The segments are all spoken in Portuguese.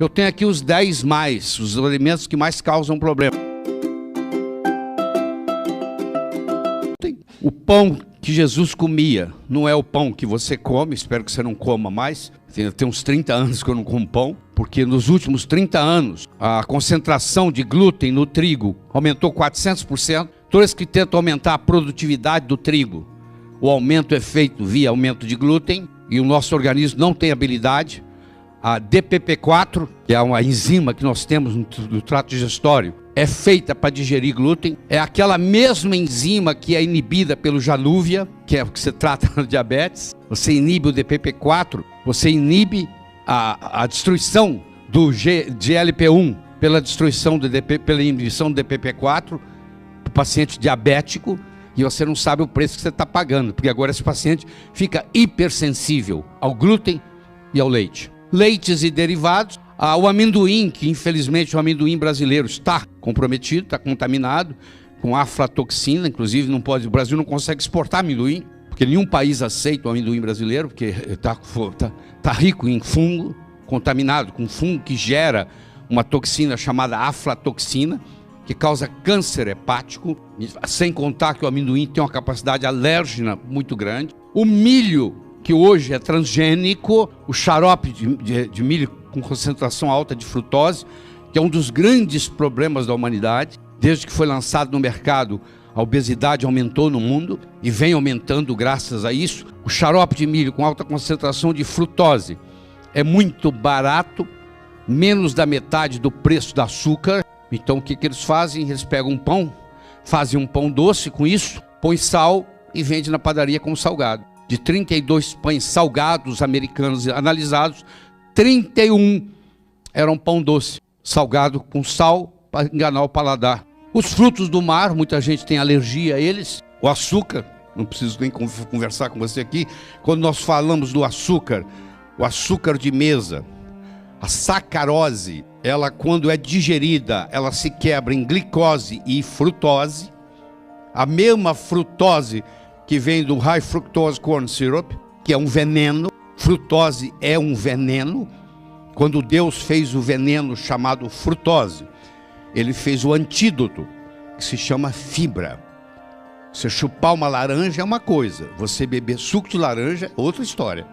Eu tenho aqui os 10 mais, os alimentos que mais causam problema. O pão que Jesus comia não é o pão que você come, espero que você não coma mais. Tem uns 30 anos que eu não como pão, porque nos últimos 30 anos a concentração de glúten no trigo aumentou 400%. Todos que tentam aumentar a produtividade do trigo, o aumento é feito via aumento de glúten e o nosso organismo não tem habilidade. A DPP4, que é uma enzima que nós temos no trato digestório, é feita para digerir glúten. É aquela mesma enzima que é inibida pelo Januvia, que é o que você trata na diabetes. Você inibe o DPP4, você inibe a destruição do GLP-1 pela destruição pela inibição do DPP4 para o paciente diabético, e você não sabe o preço que você está pagando, porque agora esse paciente fica hipersensível ao glúten e ao leite. Leites e derivados, o amendoim, que infelizmente o amendoim brasileiro está comprometido, está contaminado com aflatoxina, inclusive o Brasil não consegue exportar amendoim, porque nenhum país aceita o amendoim brasileiro, porque está rico em fungo, contaminado com fungo que gera uma toxina chamada aflatoxina, que causa câncer hepático, sem contar que o amendoim tem uma capacidade alérgena muito grande. O milho, que hoje é transgênico, o xarope de milho com concentração alta de frutose, que é um dos grandes problemas da humanidade. Desde que foi lançado no mercado, a obesidade aumentou no mundo e vem aumentando graças a isso. O xarope de milho com alta concentração de frutose é muito barato, menos da metade do preço do açúcar. Então o que eles fazem? Eles pegam um pão, fazem um pão doce com isso, põe sal e vende na padaria como salgado. De 32 pães salgados americanos analisados, 31 eram pão doce, salgado com sal para enganar o paladar. Os frutos do mar, muita gente tem alergia a eles. O açúcar, não preciso nem conversar com você aqui. Quando nós falamos do açúcar, o açúcar de mesa, a sacarose, ela quando é digerida, ela se quebra em glicose e frutose. A mesma frutose que vem do High Fructose Corn Syrup, que é um veneno. Frutose é um veneno. Quando Deus fez o veneno chamado frutose, Ele fez o antídoto, que se chama fibra. Você chupar uma laranja é uma coisa, você beber suco de laranja é outra história.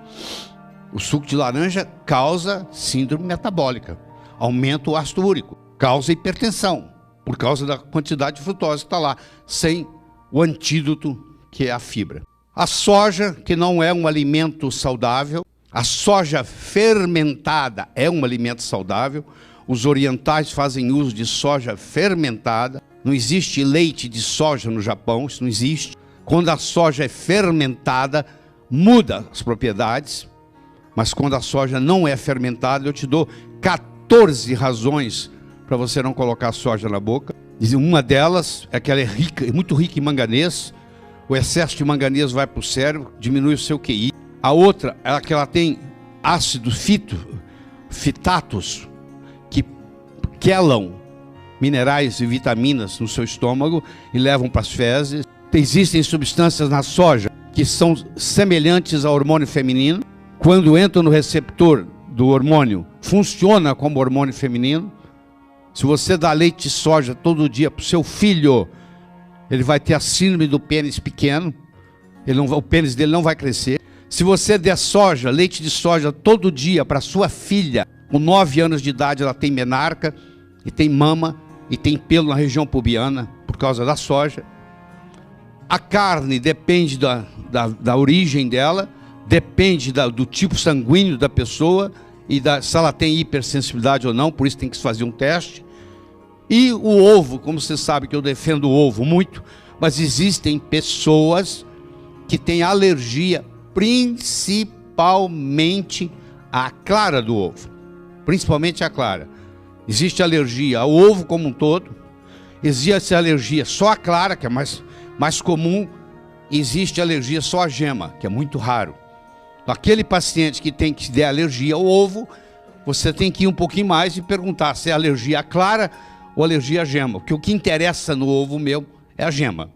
O suco de laranja causa síndrome metabólica, aumenta o ácido úrico, causa hipertensão, por causa da quantidade de frutose que está lá, sem o antídoto, que é a fibra. A soja, que não é um alimento saudável, a soja fermentada é um alimento saudável. Os orientais fazem uso de soja fermentada. Não existe leite de soja no Japão, isso não existe. Quando a soja é fermentada, muda as propriedades. Mas quando a soja não é fermentada, eu te dou 14 razões para você não colocar soja na boca. Uma delas é que ela é muito rica em manganês. O excesso de manganês vai para o cérebro, diminui o seu QI. A outra é que ela tem ácido fitatos, que quelam minerais e vitaminas no seu estômago e levam para as fezes. Existem substâncias na soja que são semelhantes ao hormônio feminino. Quando entram no receptor do hormônio, funciona como hormônio feminino. Se você dá leite de soja todo dia para o seu filho, ele vai ter a síndrome do pênis pequeno, o pênis dele não vai crescer. Se você der soja, leite de soja todo dia para sua filha, com 9 anos de idade ela tem menarca, e tem mama, e tem pelo na região pubiana, por causa da soja. A carne depende da origem dela, depende do tipo sanguíneo da pessoa, e se ela tem hipersensibilidade ou não, por isso tem que se fazer um teste. E o ovo, como você sabe que eu defendo o ovo muito, mas existem pessoas que têm alergia, principalmente à clara do ovo. Principalmente à clara. Existe alergia ao ovo como um todo, existe alergia só à clara, que é mais comum, e existe alergia só à gema, que é muito raro. Aquele paciente que der alergia ao ovo, você tem que ir um pouquinho mais e perguntar se é alergia à clara ou alergia à gema, porque o que interessa no ovo meu é a gema.